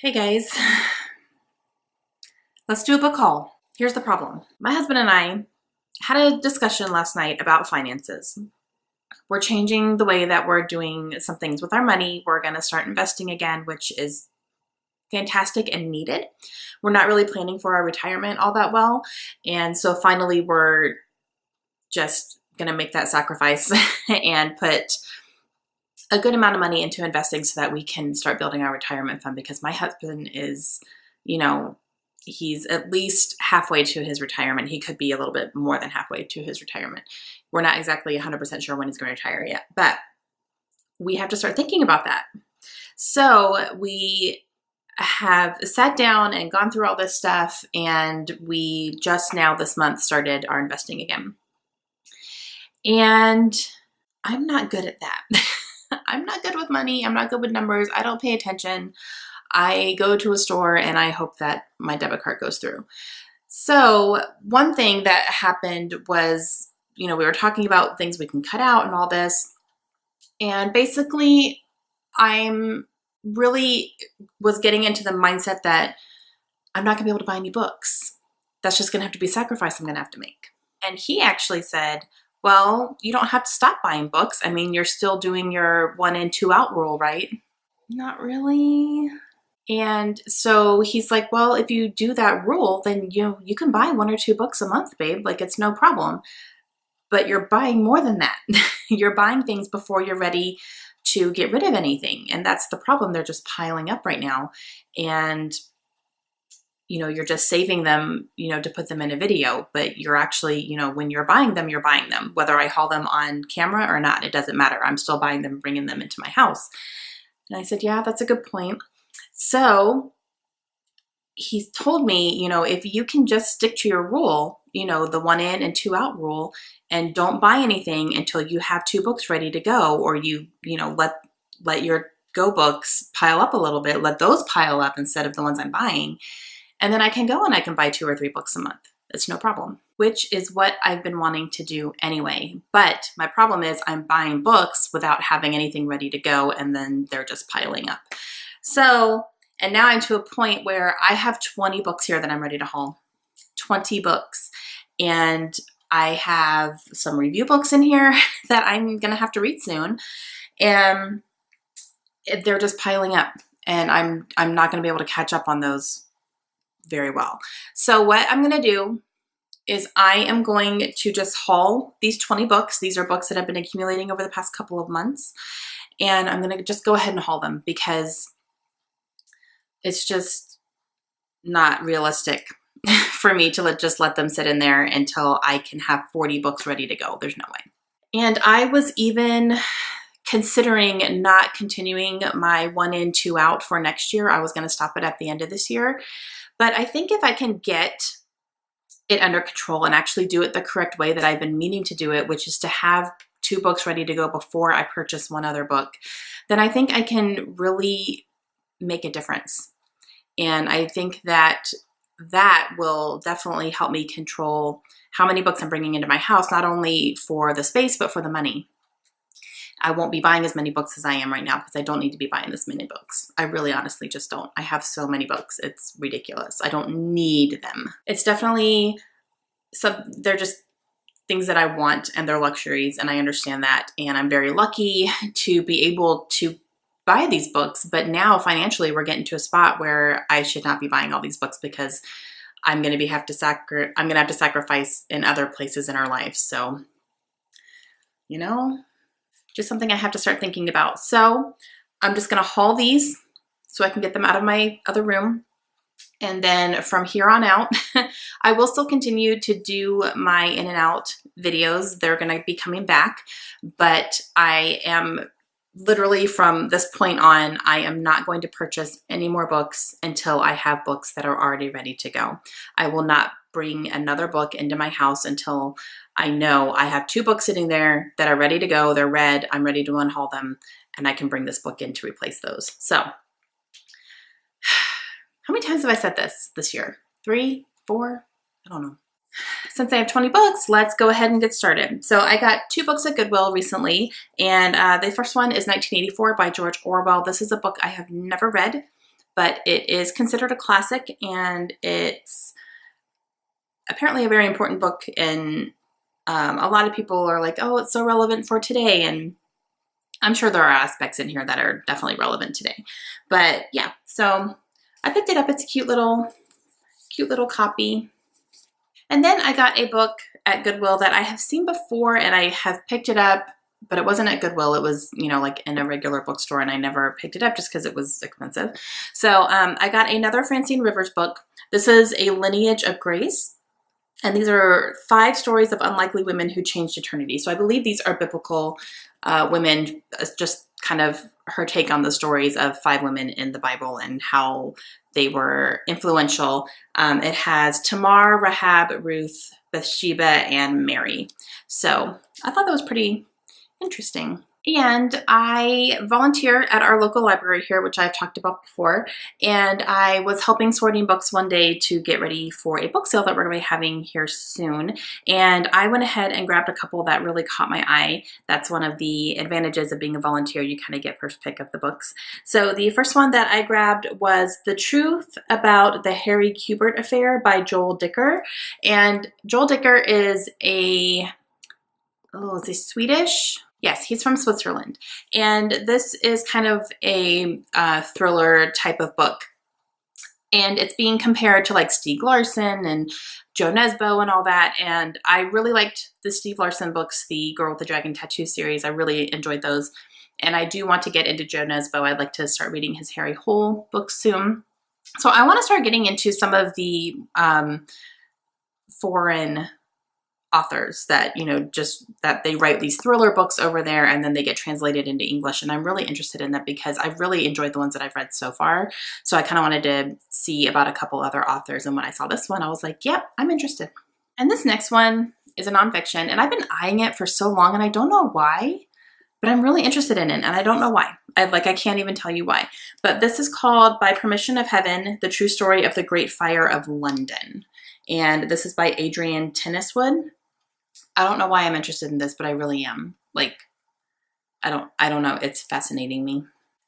Hey guys, let's do a book haul. Here's the problem. My husband and I had a discussion last night about finances. We're changing the way that we're doing some things with our money. We're going to start investing again, which is fantastic and needed. We're not really planning for our retirement all that well. And so finally we're just going to make that sacrifice and put a good amount of money into investing so that we can start building our retirement fund, because my husband is, he's at least halfway to his retirement. He could be a little bit more than halfway to his retirement. We're not exactly 100% sure when he's going to retire yet, but we have to start thinking about that. So we have sat down and gone through all this stuff, and we just now this month started our investing again. And I'm not good at that. I'm not good with money. I'm not good with numbers. I don't pay attention. I go to a store and I hope that my debit card goes through. So one thing that happened was, we were talking about things we can cut out and all this. And basically, I'm really was getting into the mindset that I'm not going to be able to buy any books. That's just going to have to be a sacrifice I'm going to have to make. And he actually said, well, you don't have to stop buying books. I mean, you're still doing your 1 in, 2 out rule, right? Not really. And so he's like, well, if you do that rule, then you can buy 1 or 2 books a month, babe. Like, it's no problem. But you're buying more than that. You're buying things before you're ready to get rid of anything. And that's the problem. They're just piling up right now. And you're just saving them, to put them in a video, but you're actually, when you're buying them, whether I haul them on camera or not, it doesn't matter. I'm still buying them, bringing them into my house. And I said, yeah, that's a good point. So he's told me, if you can just stick to your rule, the 1 in and 2 out rule, and don't buy anything until you have 2 books ready to go, or let your go books pile up a little bit, let those pile up instead of the ones I'm buying. And then I can go and I can buy 2 or 3 books a month. It's no problem, which is what I've been wanting to do anyway. But my problem is I'm buying books without having anything ready to go, and then they're just piling up. So, and now I'm to a point where I have 20 books here that I'm ready to haul. 20 books. And I have some review books in here that I'm going to have to read soon. And they're just piling up. And I'm not going to be able to catch up on those very well. So what I'm going to do is I am going to just haul these 20 books. These are books that I've been accumulating over the past couple of months. And I'm going to just go ahead and haul them because it's just not realistic for me to just let them sit in there until I can have 40 books ready to go. There's no way. And I was even considering not continuing my 1 in, 2 out for next year. I was going to stop it at the end of this year. But I think if I can get it under control and actually do it the correct way that I've been meaning to do it, which is to have 2 books ready to go before I purchase one other book, then I think I can really make a difference. And I think that will definitely help me control how many books I'm bringing into my house, not only for the space, but for the money. I won't be buying as many books as I am right now because I don't need to be buying this many books. I really honestly just don't. I have so many books. It's ridiculous. I don't need them. It's definitely they're just things that I want, and they're luxuries, and I understand that. And I'm very lucky to be able to buy these books. But now financially we're getting to a spot where I should not be buying all these books because I'm going to have to sacrifice in other places in our life. So, just something I have to start thinking about. So I'm just going to haul these so I can get them out of my other room. And then from here on out, I will still continue to do my in and out videos. They're going to be coming back, but I am literally from this point on, I am not going to purchase any more books until I have books that are already ready to go. I will not bring another book into my house until I know I have 2 books sitting there that are ready to go. They're read. I'm ready to unhaul them, and I can bring this book in to replace those. So how many times have I said this year? 3, 4? I don't know. Since I have 20 books, let's go ahead and get started. So I got 2 books at Goodwill recently, and the first one is 1984 by George Orwell. This is a book I have never read, but it is considered a classic, and it's apparently a very important book. And a lot of people are like, oh, it's so relevant for today. And I'm sure there are aspects in here that are definitely relevant today. But yeah, so I picked it up. It's a cute little copy. And then I got a book at Goodwill that I have seen before, and I have picked it up, but it wasn't at Goodwill. It was, you know, like in a regular bookstore, and I never picked it up just because it was expensive. So I got another Francine Rivers book. This is a Lineage of Grace. And these are 5 stories of unlikely women who changed eternity. So I believe these are biblical women, just kind of her take on the stories of 5 women in the Bible and how they were influential. It has Tamar, Rahab, Ruth, Bathsheba, and Mary. So I thought that was pretty interesting. And I volunteer at our local library here, which I've talked about before. And I was helping sorting books one day to get ready for a book sale that we're going to be having here soon. And I went ahead and grabbed a couple that really caught my eye. That's one of the advantages of being a volunteer. You kind of get first pick of the books. So the first one that I grabbed was The Truth About the Harry Cubert Affair by Joel Dicker. And Joel Dicker is is he Swedish? Yes, he's from Switzerland. And this is kind of a thriller type of book. And it's being compared to like Stieg Larsson and Jo Nesbø and all that. And I really liked the Stieg Larsson books, the Girl with the Dragon Tattoo series. I really enjoyed those. And I do want to get into Jo Nesbø. I'd like to start reading his Harry Hole books soon. So I want to start getting into some of the foreign authors that, you know, just that they write these thriller books over there and then they get translated into English. And I'm really interested in that because I've really enjoyed the ones that I've read so far. So I kind of wanted to see about a couple other authors. And when I saw this one, I was like, yep, I'm interested. And this next one is a nonfiction, and I've been eyeing it for so long and I don't know why, but I'm really interested in it and I don't know why. I can't even tell you why. But this is called By Permission of Heaven, The True Story of the Great Fire of London. And this is by Adrian Tenniswood. I don't know why I'm interested in this, but I really am. Like, I don't know. It's fascinating me.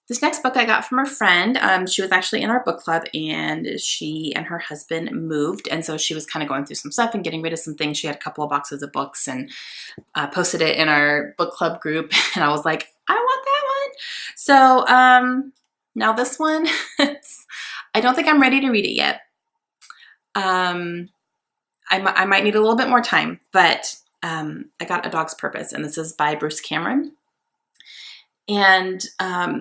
This next book I got from a friend. She was actually in our book club, and she and her husband moved. And so she was kind of going through some stuff and getting rid of some things. She had a couple of boxes of books and posted it in our book club group. And I was like, I want that one. So now this one, I don't think I'm ready to read it yet. I might need a little bit more time, but I got A Dog's Purpose, and this is by Bruce Cameron. And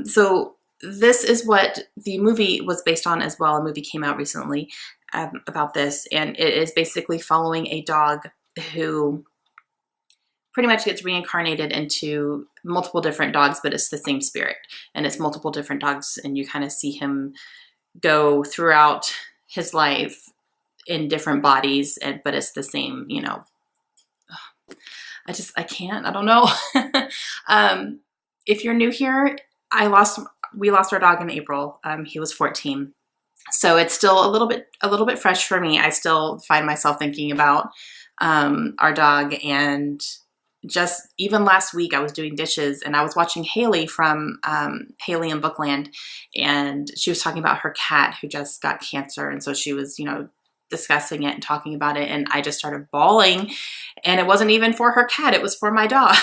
so this is what the movie was based on as well. A movie came out recently about this, and it is basically following a dog who pretty much gets reincarnated into multiple different dogs, but it's the same spirit, and it's multiple different dogs, and you kind of see him go throughout his life in different bodies, but it's the same, you know. I can't, I don't know. If you're new here, we lost our dog in April. He was 14. So it's still a little bit fresh for me. I still find myself thinking about our dog, and just even last week I was doing dishes and I was watching Haley from Haley in Bookland, and she was talking about her cat who just got cancer. And so she was, you know, discussing it and talking about it, and I just started bawling. And it wasn't even for her cat, it was for my dog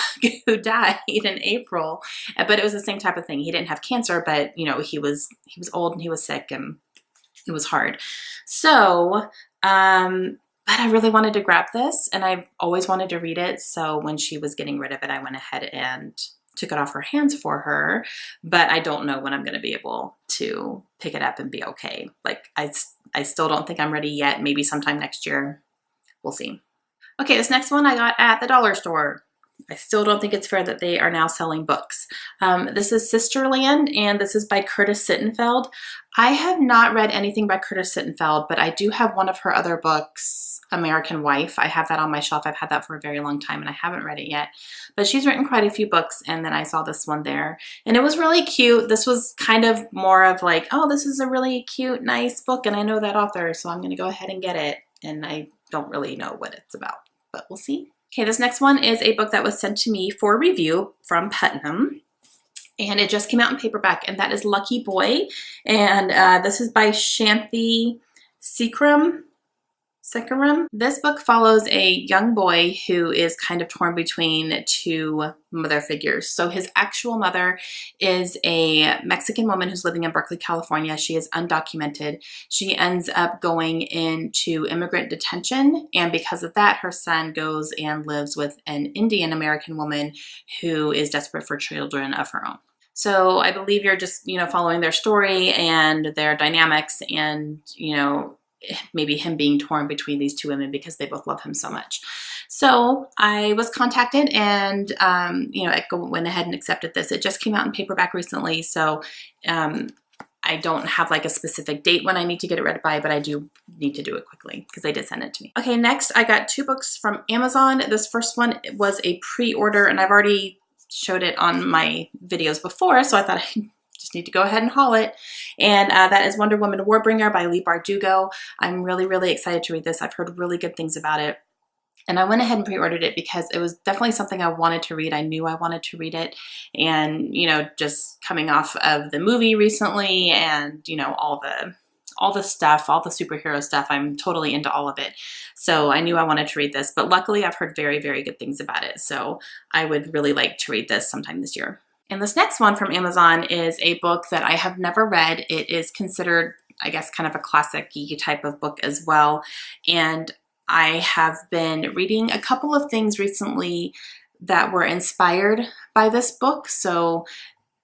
who died in April. But it was the same type of thing. He didn't have cancer, but you know, he was old and he was sick, and it was hard. So but I really wanted to grab this, and I've always wanted to read it. So when she was getting rid of it, I went ahead and took it off her hands for her. But I don't know when I'm going to be able to pick it up and be okay. Like, I still don't think I'm ready yet. Maybe sometime next year. We'll see. Okay, this next one I got at the dollar store. I still don't think it's fair that they are now selling books. This is Sisterland, and this is by Curtis Sittenfeld. I have not read anything by Curtis Sittenfeld, but I do have one of her other books, American Wife. I have that on my shelf. I've had that for a very long time, and I haven't read it yet. But she's written quite a few books, and then I saw this one there. And it was really cute. This was kind of more of like, oh, this is a really cute, nice book, and I know that author, so I'm going to go ahead and get it. And I don't really know what it's about, but we'll see. Okay, this next one is a book that was sent to me for review from Putnam. and it just came out in paperback, and that is Lucky Boy. And this is by Shanthi Seekram. This book follows a young boy who is kind of torn between two mother figures. So his actual mother is a Mexican woman who's living in Berkeley, California. She is undocumented. She ends up going into immigrant detention, and because of that, her son goes and lives with an Indian American woman who is desperate for children of her own. So I believe you're just, following their story and their dynamics, and, maybe him being torn between these two women because they both love him so much. So I was contacted, and, I went ahead and accepted this. It just came out in paperback recently, so I don't have like a specific date when I need to get it read by, but I do need to do it quickly because they did send it to me. Okay, next I got 2 books from Amazon. This first one was a pre-order, and I've already showed it on my videos before, so I thought I just need to go ahead and haul it. And that is Wonder Woman Warbringer by Leigh Bardugo. I'm really, really excited to read this. I've heard really good things about it. And I went ahead and pre-ordered it because it was definitely something I wanted to read. I knew I wanted to read it. And, just coming off of the movie recently and, all the stuff, all the superhero stuff, I'm totally into all of it. So I knew I wanted to read this, but luckily I've heard very, very good things about it. So I would really like to read this sometime this year. And this next one from Amazon is a book that I have never read. It is considered, I guess, kind of a classic-y type of book as well. And I have been reading a couple of things recently that were inspired by this book. So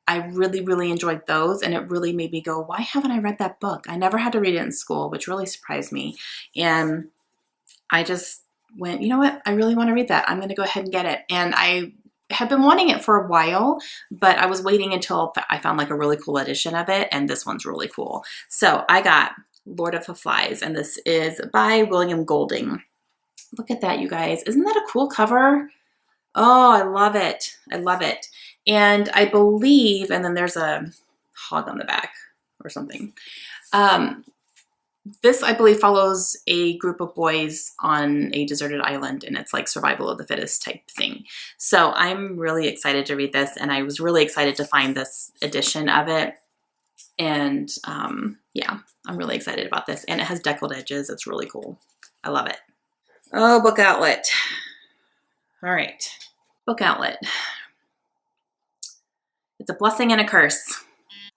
I really, really enjoyed those, and it really made me go, why haven't I read that book? I never had to read it in school, which really surprised me. And I just went, you know what? I really want to read that. I'm going to go ahead and get it. And I have been wanting it for a while, but I was waiting until I found like a really cool edition of it, and this one's really cool. So I got Lord of the Flies, and this is by William Golding. Look at that, you guys. Isn't that a cool cover? Oh, I love it. I love it. And I believe, and then there's a hog on the back or something. This, I believe, follows a group of boys on a deserted island, and it's like survival of the fittest type thing. So I'm really excited to read this, and I was really excited to find this edition of it. And yeah, I'm really excited about this. And it has deckled edges. It's really cool. I love it. Oh, Book Outlet. All right. Book Outlet. It's a blessing and a curse.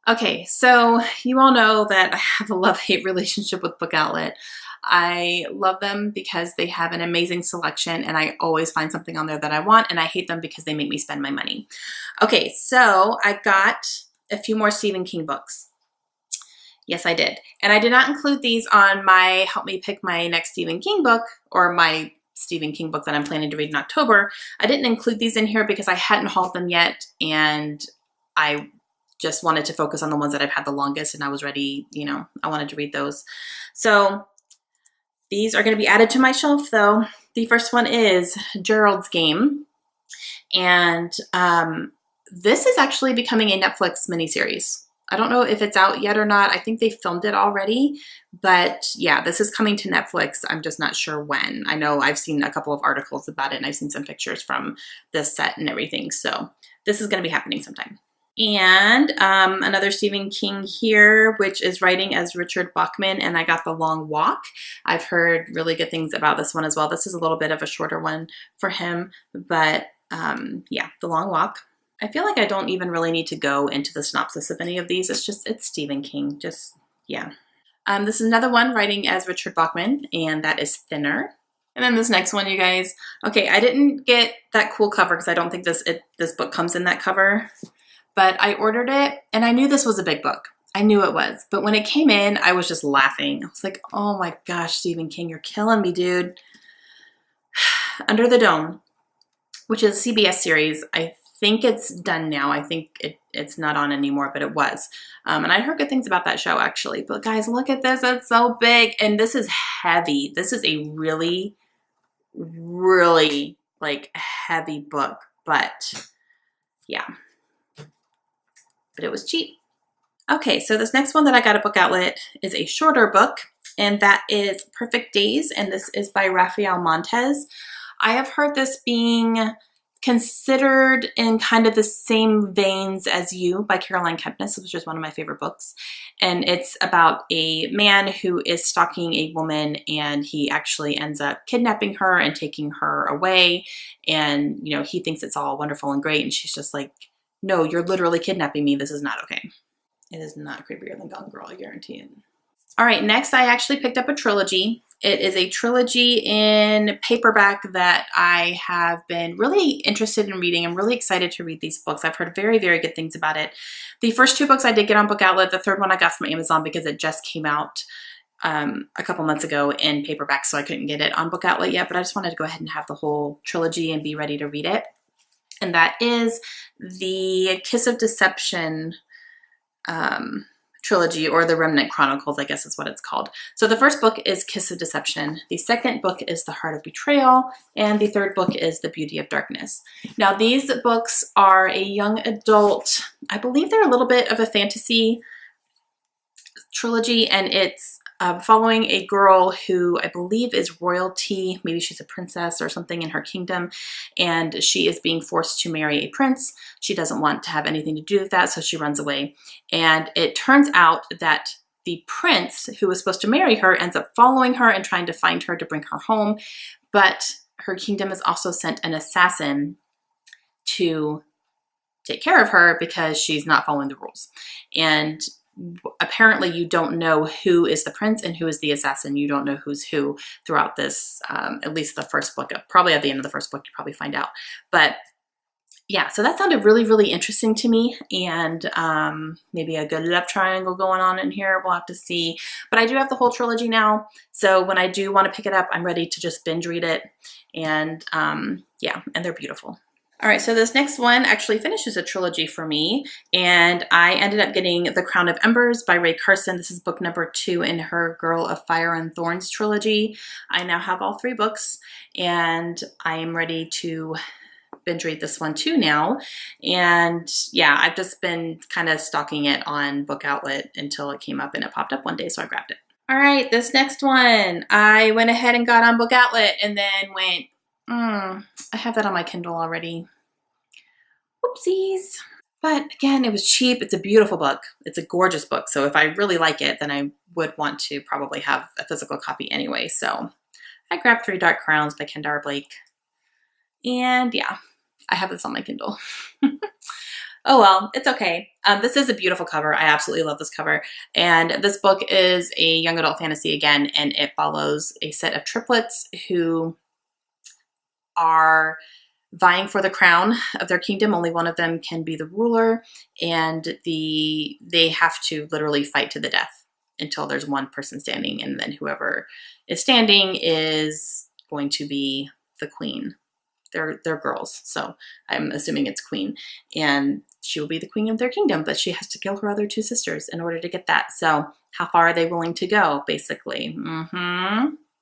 Okay, so you all know that I have a love-hate relationship with Book Outlet. I love them because they have an amazing selection, and I always find something on there that I want, and I hate them because they make me spend my money. Okay, so I got a few more Stephen King books. Yes, I did. And I did not include these on my Help Me Pick My Next Stephen King book, or my Stephen King book that I'm planning to read in October. I didn't include these in here because I hadn't hauled them yet, and I just wanted to focus on the ones that I've had the longest, and I was ready, I wanted to read those. So these are going to be added to my shelf though. The first one is Geralds Game. And this is actually becoming a Netflix miniseries. I don't know if it's out yet or not. I think they filmed it already, but yeah, this is coming to Netflix. I'm just not sure when. I know I've seen a couple of articles about it, and I've seen some pictures from the set and everything. So this is going to be happening sometime. And another Stephen King here, which is writing as Richard Bachman, and I got The Long Walk. I've heard really good things about this one as well. This is a little bit of a shorter one for him, but yeah, The Long Walk. I feel like I don't even really need to go into the synopsis of any of these. It's Stephen King, yeah. This is another one writing as Richard Bachman, and that is Thinner. And then this next one, you guys. Okay, I didn't get that cool cover because I don't think this book comes in that cover. But I ordered it, and I knew this was a big book. I knew it was. But when it came in, I was just laughing. I was like, oh my gosh, Stephen King, you're killing me, dude. Under the Dome, which is a CBS series. I think it's done now. I think it's not on anymore, but it was. And I heard good things about that show, actually. But guys, look at this. It's so big. And this is heavy. This is a really, really, heavy book. But, yeah. But it was cheap. Okay, so this next one that I got at Book Outlet is a shorter book, and that is Perfect Days, and this is by Rafael Montes. I have heard this being considered in kind of the same veins as You by Caroline Kepnes, which is one of my favorite books. And it's about a man who is stalking a woman, and he actually ends up kidnapping her and taking her away. And, you know, he thinks it's all wonderful and great. And she's just like, no, you're literally kidnapping me. This is not okay. It is not creepier than Gone Girl, I guarantee it. All right, next I actually picked up a trilogy. It is a trilogy in paperback that I have been really interested in reading. I'm really excited to read these books. I've heard very, very good things about it. The first 2 books I did get on Book Outlet. The third one I got from Amazon because it just came out a couple months ago in paperback, so I couldn't get it on Book Outlet yet, but I just wanted to go ahead and have the whole trilogy and be ready to read it. And that is the Kiss of Deception trilogy, or the Remnant Chronicles, I guess is what it's called. So the first book is Kiss of Deception. The second book is The Heart of Betrayal. And the third book is The Beauty of Darkness. Now these books are a young adult, I believe they're a little bit of a fantasy trilogy, and it's following a girl who I believe is royalty. Maybe she's a princess or something in her kingdom, and she is being forced to marry a prince. She doesn't want to have anything to do with that, so she runs away. And it turns out that the prince who was supposed to marry her ends up following her and trying to find her to bring her home, but her kingdom has also sent an assassin to take care of her because she's not following the rules. And apparently you don't know who is the prince and who is the assassin. You don't know who's who throughout this, at least the first book. Probably at the end of the first book, you probably find out. But yeah, so that sounded really, really interesting to me, and maybe a good love triangle going on in here. We'll have to see. But I do have the whole trilogy now, so when I do want to pick it up, I'm ready to just binge read it. And yeah, and they're beautiful. All right, so this next one actually finishes a trilogy for me, and I ended up getting The Crown of Embers by Rae Carson. This is book number 2 in her Girl of Fire and Thorns trilogy. I now have all 3 books, and I am ready to binge read this one too now. And yeah, I've just been kind of stalking it on Book Outlet until it came up, and it popped up one day, so I grabbed it. All right, this next one, I went ahead and got on Book Outlet and then went, I have that on my Kindle already. Whoopsies. But again, it was cheap. It's a beautiful book. It's a gorgeous book. So if I really like it, then I would want to probably have a physical copy anyway. So I grabbed 3 Dark Crowns by Kendare Blake. And yeah, I have this on my Kindle. Oh well, it's okay. This is a beautiful cover. I absolutely love this cover. And this book is a young adult fantasy again, and it follows a set of triplets who are vying for the crown of their kingdom. Only one of them can be the ruler, and they have to literally fight to the death until there's one person standing, and then whoever is standing is going to be the queen. They're girls, so I'm assuming it's queen, and she will be the queen of their kingdom, but she has to kill her other 2 sisters in order to get that. So how far are they willing to go, basically?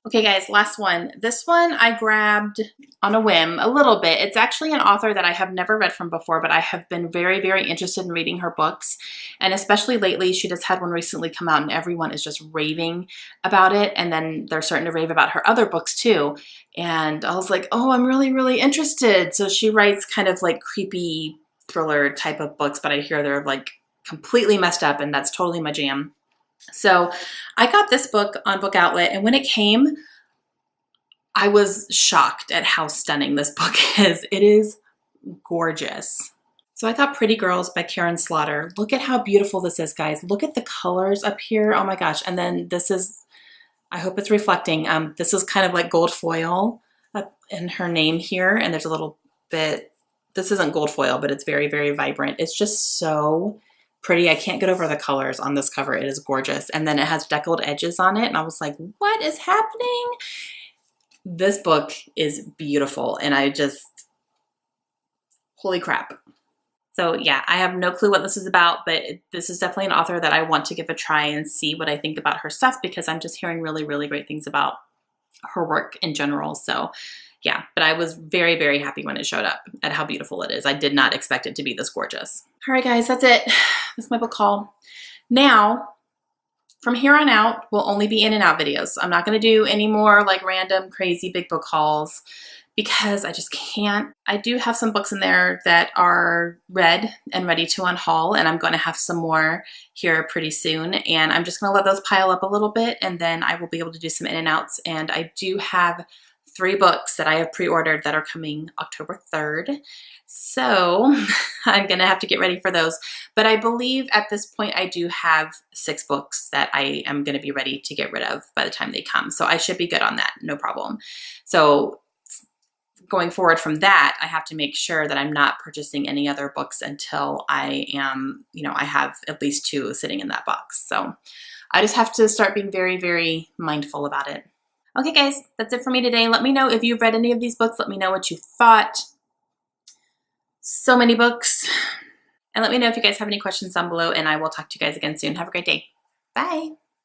Okay guys, last one. This one I grabbed on a whim a little bit. It's actually an author that I have never read from before, but I have been very, very interested in reading her books. And especially lately, she just had one recently come out and everyone is just raving about it. And then they're starting to rave about her other books too. And I was like, oh, I'm really, really interested. So she writes kind of like creepy thriller type of books, but I hear they're like completely messed up, and that's totally my jam. So I got this book on Book Outlet, and when it came, I was shocked at how stunning this book is. It is gorgeous. So I got Pretty Girls by Karen Slaughter. Look at how beautiful this is, guys. Look at the colors up here. Oh my gosh. And then this is, I hope it's reflecting. This is kind of like gold foil up in her name here. And there's a little bit, this isn't gold foil, but it's very, very vibrant. It's just so pretty. I can't get over the colors on this cover. It is gorgeous. And then it has deckled edges on it. And I was like, what is happening? This book is beautiful. And I just, holy crap. So yeah, I have no clue what this is about, but this is definitely an author that I want to give a try and see what I think about her stuff, because I'm just hearing really, really great things about her work in general. So yeah, but I was very, very happy when it showed up at how beautiful it is. I did not expect it to be this gorgeous. All right, guys, that's it. That's my book haul. Now, from here on out, will only be in and out videos. I'm not going to do any more like random crazy big book hauls, because I just can't. I do have some books in there that are read and ready to unhaul, and I'm going to have some more here pretty soon, and I'm just going to let those pile up a little bit, and then I will be able to do some in and outs. And I do have 3 books that I have pre-ordered that are coming October 3rd. So I'm gonna have to get ready for those. But I believe at this point I do have 6 books that I am gonna be ready to get rid of by the time they come. So I should be good on that, no problem. So going forward from that, I have to make sure that I'm not purchasing any other books until I am, I have at least 2 sitting in that box. So I just have to start being very, very mindful about it. Okay guys, that's it for me today. Let me know if you've read any of these books. Let me know what you thought. So many books. And let me know if you guys have any questions down below, and I will talk to you guys again soon. Have a great day. Bye.